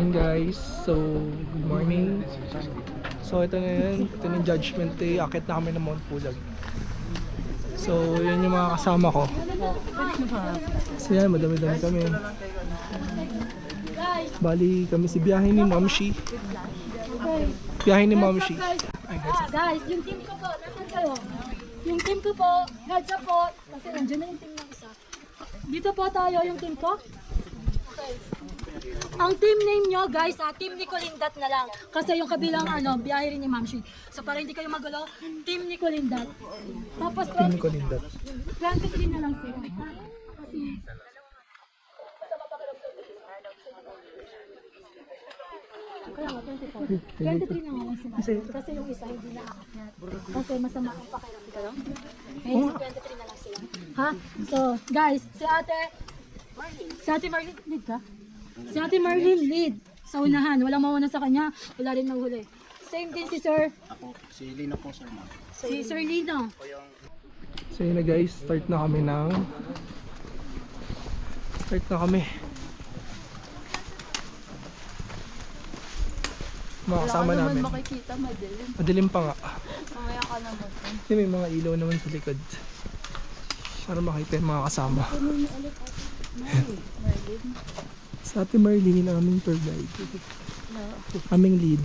Hey guys, so good morning. So ito na yun, ito na yung Judgment Day. Akit na kami ng Mount Pulag. So yun yung mga kasama ko. So yan, madami-dami kami. Bali kami si biyahe ni Mamshi. Biyahe ni Mamshi. Guys, yung team ko po, nasan kayo? Yung team ko po, heads up po, kasi nandiyan na yung team ng isa. Dito po tayo, yung team ko. Okay. Ang team name nyo, guys, Team Nicolindat na lang. Kasi yung kabilang, biyahe rin ni Mamshi. So para hindi kayo magulo, Team Nicolindat. Tapos, Team Nicolindat. 23 na lang sila. Kasi, kaya nga, 24. 23 na nga lang sila. Kasi yung isa hindi na aakyat. Kasi masama ang pakiramdam ko. Ngayon, 23 na lang sila. Ha? So, guys, si Ate Marlene, lead ka? Si Ate Marlene, lead. Sa unahan, walang mauna sa kanya, wala rin mahuli. Same din si Sir. Ako, si Lino po sir ma'am. Si Sir Lino. So yun na guys, start na kami. Mga kasama namin. Makikita madilim. Madilim pa nga. Mamaya ka naman. Kasi may mga ilaw naman sa likod. Para makita yung mga kasama. Sa Ate Marlene, aming tour guide. Aming lead.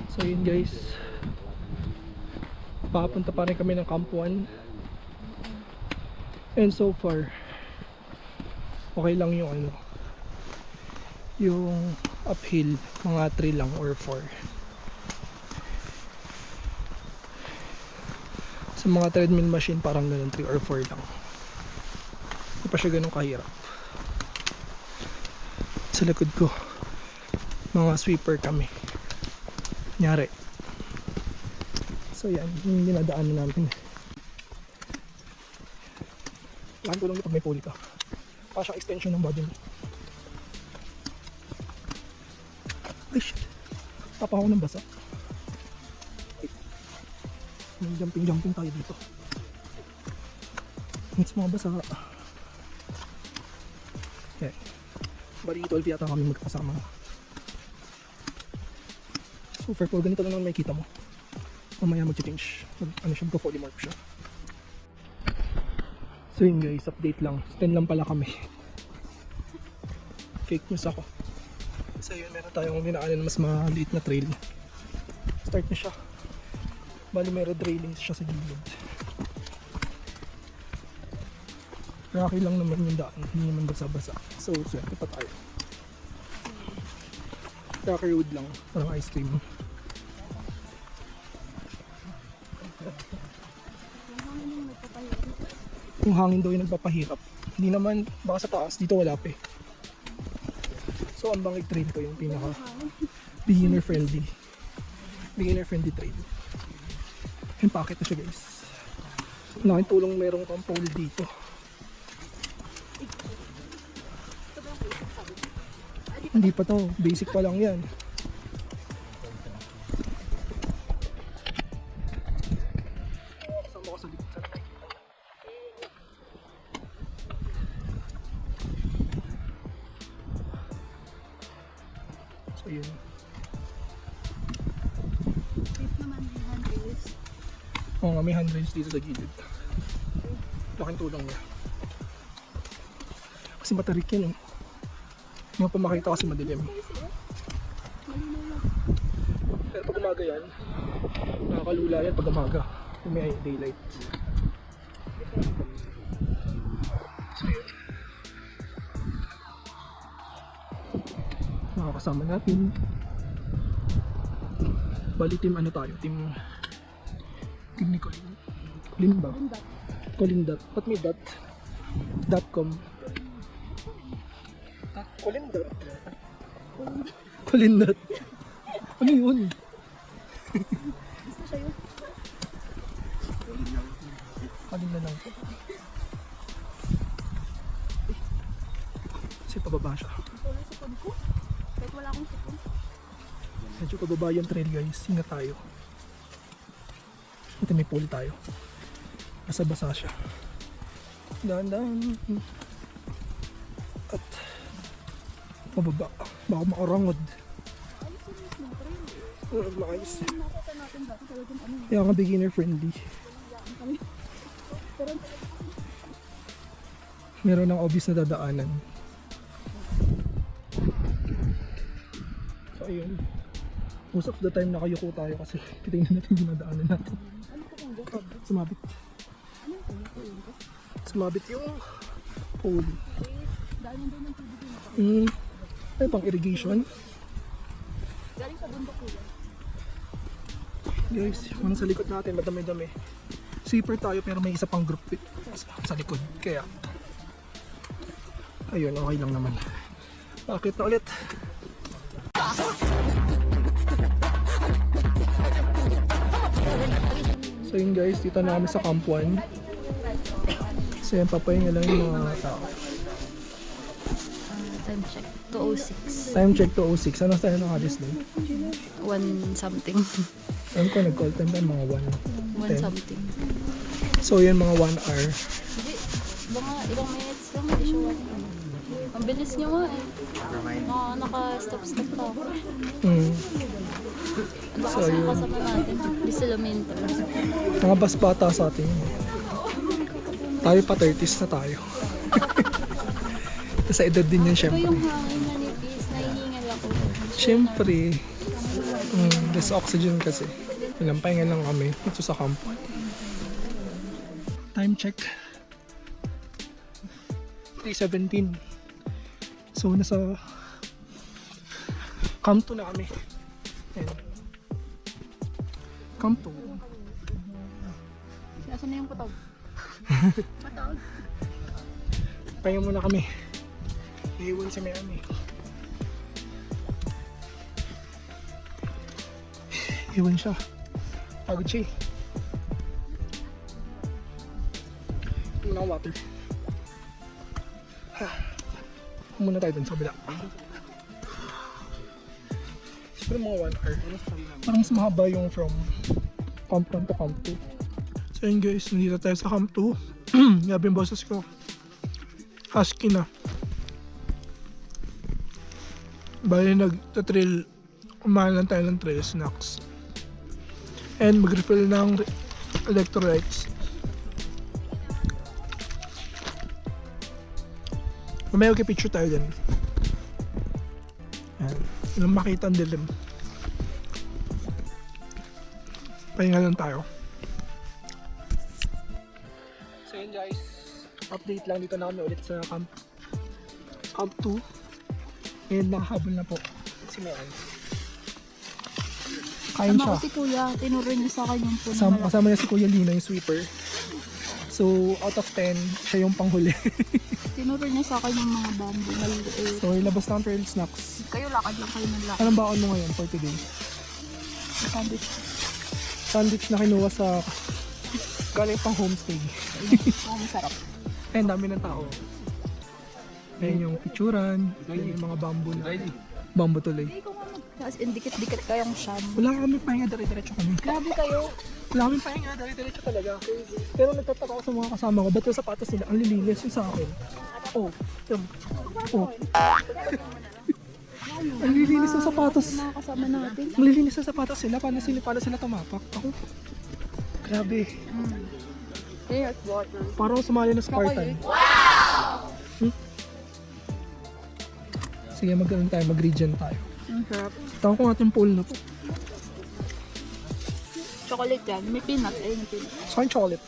So yun guys. Papunta pa rin kami ng Camp 1. And so far, okay lang yung yung uphill, mga 3 lang or 4. Sa mga treadmill machine parang ganun 3 or 4 lang. Hindi pa siya ganun kahirap. Sa likod ko, mga sweeper kami. Nyari. So yan, yung dinadaanan namin. Lahan tulong ito, may pulley ka. Para siyang extension ng body mo. Ay shit, tapa ako ng basa. May jumping tayo dito. It's mga basa. Okay. Bali 12 yata kami magkasama. So for ganito lang naman may kita mo. Mamaya mag-change. Magko-polymark siya. So yun guys, update lang. 10 lang pala kami. Fake news ako. So yun, meron tayong dinaanan mas maliit na trail. Start na siya. Bali may red railings siya sa gilid. Rocky lang naman yung daan, hindi naman basa-basa. So swerte pa tayo. Rocky road lang, parang ice cream. Yung hangin daw yung nagpapahirap. Hindi naman, baka sa taas, dito wala pa eh. So ang bangig trail ko yung pinaka beginner friendly trail. Yung packet na siya guys. Malaking tulong merong pang pole dito. Hindi pa to, basic pa lang yan. Kasama ko sa likod. So yun. Safe naman yung handrails. Oo nga, may handrails dito sa gilid. Laking tulong niya. Kasi matarik yan eh. Hindi mo pa makita kasi madilim. Pero pag umaga yan, nakakalula yan pag umaga. Kung may daylight. So yun. Makakasama natin. Bali team tayo? Team Nicolin ba? Colindat. Ba't may dot? .com. Colindat. Colindat. Ano yun? Gusto siya yun. Alin na lang po. Kasi pababa siya. Tuloy sa pag ko. Kahit wala akong sipon. Medyo pababa yung trail guys. Hinga tayo. Ito may pool tayo. Basa-basa siya. Dahan-dahan. pababa. Baka makarangod. Maayos. Nakita natin dati talagang ano. Kaya nga beginner friendly. Meron ng obvious na dadaanan. So ayun. Most of the time nakayuko tayo kasi titingnan natin yung dinadaanan natin. Sumabit. Sumabit yung pole. Daanan doon ng tubig yun. Ay, pang irrigation. Galing sa bundok ko yan. Guys, yung sa likod natin, madami-dami. Sweeper tayo pero may isa pang group sa likod. Kaya, ayun, okay lang naman. Bakit na ulit? So yun guys, dito na kami sa Camp 1. So yan, papahinga lang yung mga tao. Time check, 2:06. Time check to 06. Ano tayo nakalis doon? 1 something. Alam ko, nag-call time tayo mga 1 1:10. something. So yan, mga 1 hour. Hindi, mga ilang minutes lang, hindi siya 1 hour. Ang bilis niya nga eh. Naka-stop-stop pa ako. Ang lakas So, ng yun. kasama natin. Di sila mentor. Mga bas bata sa atin. Tayo pa 30s na tayo. Sa edad din yan Iba syempre. yung hangin na nipis, nahihingal ako. Syempre. There's oxygen kasi. Pahinga lang kami dito sa camp. Time check. 3:17. So nasa Camp 2 na kami. Ayan. Camp 2. Nasaan na yung patog? Pahinga muna kami. Iiwan si Miami. Iwan siya. Pagod siya eh. Muna ang water. Muna tayo dun sa kabila. Siguro mga 1 hour. Parang mas mahaba yung from Camp 1 to Camp 2. So yun guys, nandito tayo sa Camp 2. Grabe yung boses ko. Husky na. Bali nag-trail, kumain lang tayo ng trail snacks. And mag-refill ng electrolytes. Mamaya picture tayo dyan. Ayan. Walang makita ang dilim. Pahinga lang tayo. So yun guys, update lang, dito na kami ulit sa Camp 2. Ngayon nakahabol na po si Mayan. Kain Sama siya. ko si kuya, tinuro niya sa akin yung puno. Kasama niya si Kuya Lino, yung sweeper. So out of 10, siya yung panghuli. Tinuro niya sa akin yung mga bamboo. Maliit. So ilabas ng trail snacks. Kayo lakad lang kayo ng lakad. Anong baon mo ngayon for today? Sandwich. Sandwich na kinuha sa galing pang homestay. Oh, masarap. Ayun, dami ng tao. Ayun yung picturan, ayun yung mga bamboo na bamboo tuloy. Tapos dikit-dikit kayong sham. Wala kami pahinga, dire-diretso kami. Grabe kayo. Wala kami pahinga, dire-diretso talaga. Pero nagtataka ako sa mga kasama ko, ba't yung sapatos nila ang lilinis yung sa akin? Oh, yun. Oh. Ang lilinis ng sapatos. Mga kasama natin. Ang lilinis ng sapatos sila, paano sila tumapak? Ako, grabe. Here's water. Parang sumali na Spartan. Sige, mag-ano tayo, mag-regen tayo. Ang sarap. Tawag ko natin pool na to. Chocolate yan. May peanut. Ayun yung peanut. Saan chocolate?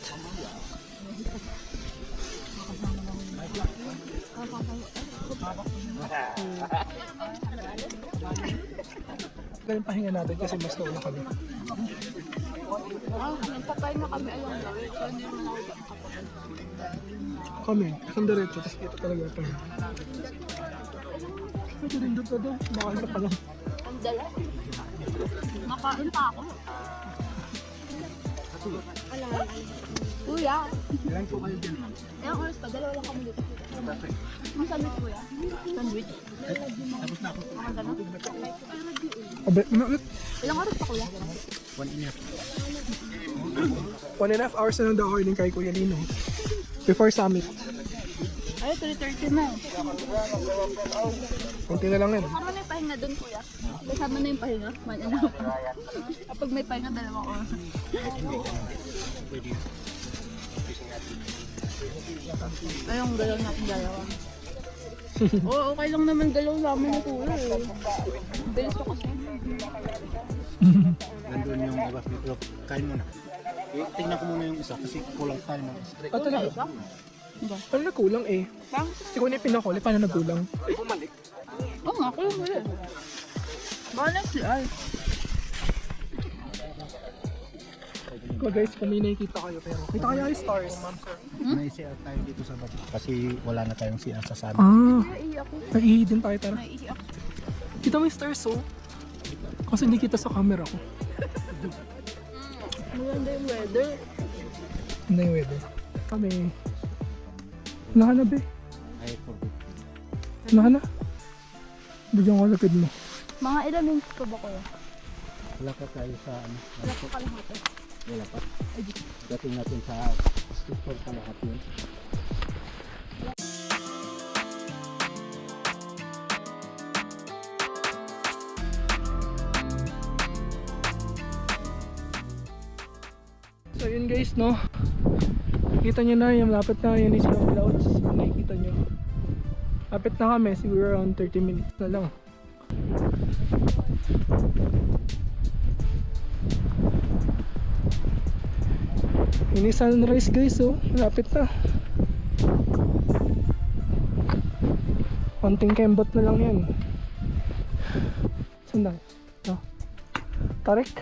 Ganun pahinga natin kasi mas na kami. Nagpapay na kami. Ayun lang. So, hindi naman ako kapatid. Kami, isang diretso, tapos dito talaga ito. Ito rin doon daw, makain ka pa lang. Ang dala. Makain pa ako. Kuya. Ilan po kayo dyan? Ilang oras pa? Dalawa lang kami dito. Ang sandwich kuya? Sandwich? Tapos na ako. Ang gano'n? Abe, ano ulit? Ilang oras pa kuya? 1.5. 1.5 hours na lang daw ako kay Kuya Lino. Before summit. Ay, 3:30 na. Kunti na lang yan. Kasama na yung pahinga doon, kuya. Kasama na yung pahinga. Ano? Kapag may pahinga, 2 oras. Ayong galaw natin dalawa. Oo, okay lang naman galaw namin ni kuya eh. Bilis ko kasi. Nandun yung iba. Pero kain muna. Tingnan ko muna yung isa kasi kulang tayo ng isa. Ah, talaga? Ano nagkulang eh? Ikaw na yung pinakuli, paano nagkulang? Oo nga, kuya mo rin. Balance si Al. Mga guys, kung may nakikita kayo, pero kita kaya yung stars. May CR tayo dito sa baba. Kasi wala na tayong CR sa sana. Ah, naiihi din tayo, tara. Naiiyak. Kita mo yung stars, oh. Kasi hindi kita sa camera ko. Maganda yung weather. Hindi yung weather. Kami. Wala ka na, be. Ay, forbid. Wala ka na. Bigyan ko lagad mo. Mga ilang minutes pa ba kuya? Wala pa tayo sa ano. Wala pa kalahati. Wala pa. Dating natin sa store pa lahat yun. So yun guys, no. Kita nyo na, yung lapit na yun is yung clouds. Yung nakikita nyo. Lapit na kami, siguro around 30 minutes na lang. Yun yung sunrise guys, oh. Lapit na. Konting kembot na lang yan. Saan na? No. Tarik.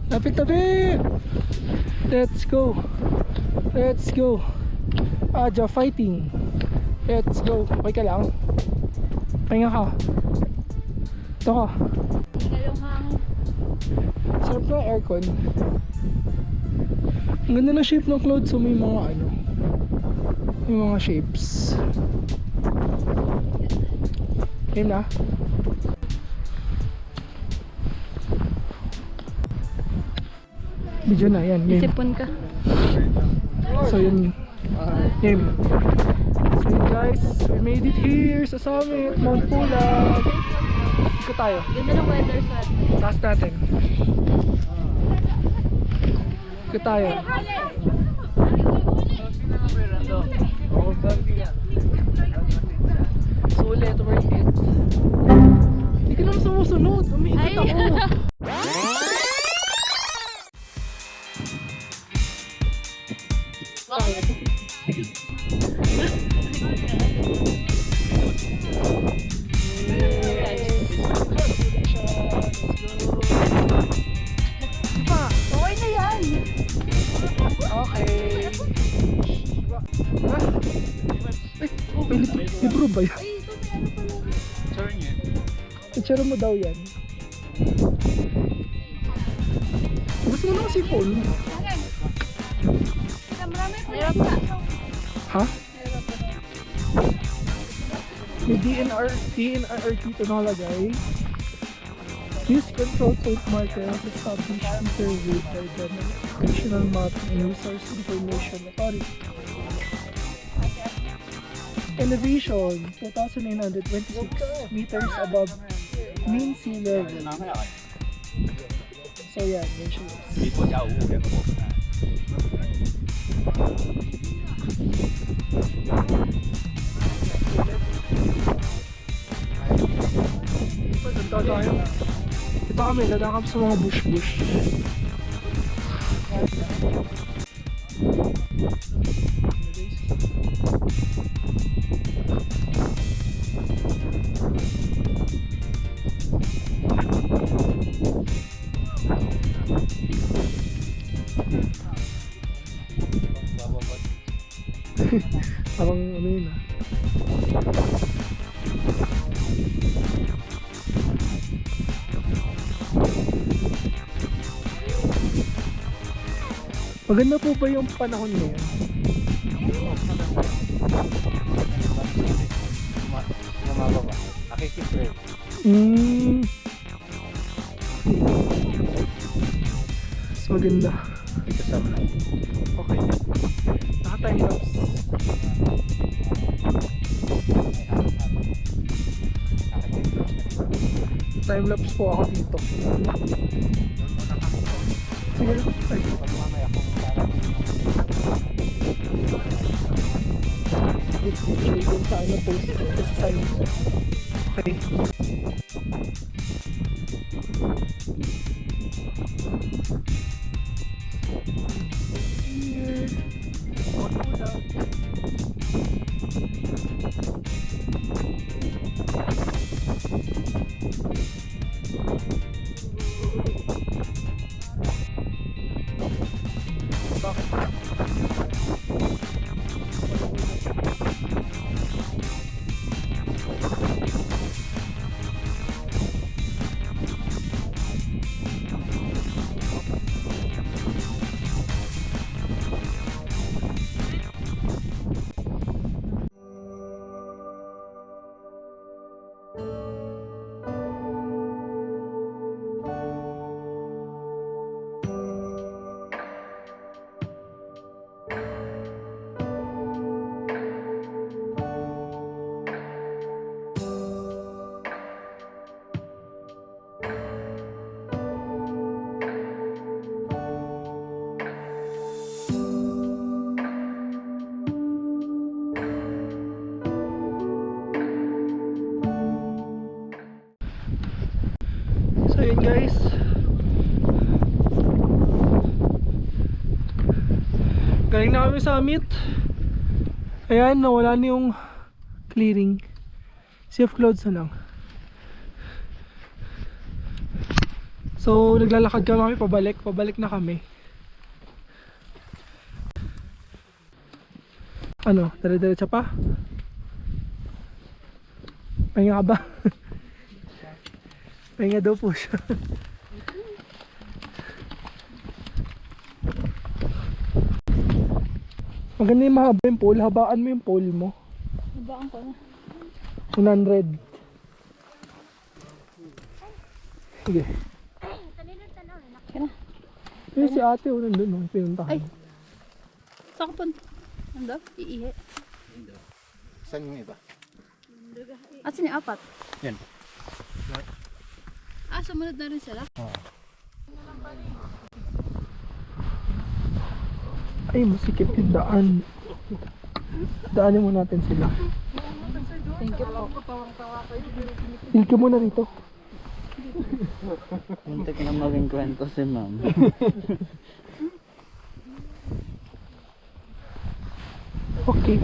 Lapit tabi! Let's go! Let's go! Aja fighting! Let's go! Okay ka lang? Pahinga ka! Ito ka! Hinga yung hangin. Sarap na aircon. Ang ganda ng shape ng clouds, so may mga ano, may mga shapes. Game na? Video na, yan, game. Isipon ka. So yun, game. So yun guys, we made it here sa summit, Mount Pulag. Iko tayo, Ganda ng weather sa atin. taas natin. Iko tayo. Sulit, worth it. Hindi ka naman sumusunod, umiikot Ay. ako. Okay na yan. Okay. Ay, libro ba yan? Turn yun. Picture mo daw yan. Gusto mo na kasi phone. Hirap ka. Ha? May DNR dito nakalagay. Use control point markers established and surveyed by the National Map and Resource Information Authority. Elevation 2,926 meters above mean sea level. So yan, yun siya. Punta tayo. Ito kami, lalakap sa mga bush-bush. Parang ano yun ah. Maganda po ba yung panahon ngayon? Bumababa. Nakikipre. Mas maganda. Kasama na. Okay. Naka-time lapse. Time lapse po ako dito. Sige. Ay. Dito sa ano post. Sa sign. Okay. So yun guys, galing na kami sa summit. Ayan, nawala na yung clearing. Sea of clouds na lang. So naglalakad kami pabalik na kami. Ano, dire-diretsa pa? Pahinga ka ba? Pahinga daw po siya. Maganda yung mahaba yung pole. Habaan mo yung pole mo. Habaan ko na. 100. Sige. Kaya na. Yung si ate o nandun nung pinuntahan. Ay. Saan ka punta? Ando? Iihi. Saan yung iba? At sino yung apat? Yan. Ah, sumunod na rin sila? Ay, masikip yung daan. Daanin mo natin sila. Thank you po. Feel ka muna rito. Muntik na maging kwento si ma'am. Okay.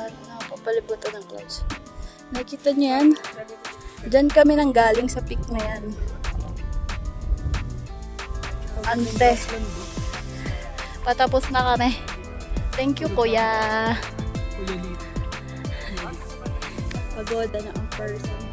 Nakapapalibutan ng clouds. Nakita niyo yan? Diyan kami nang galing sa peak na yan. Ante. Patapos na kami. Thank you, kuya. Kuya Lee. Pagoda na ang person.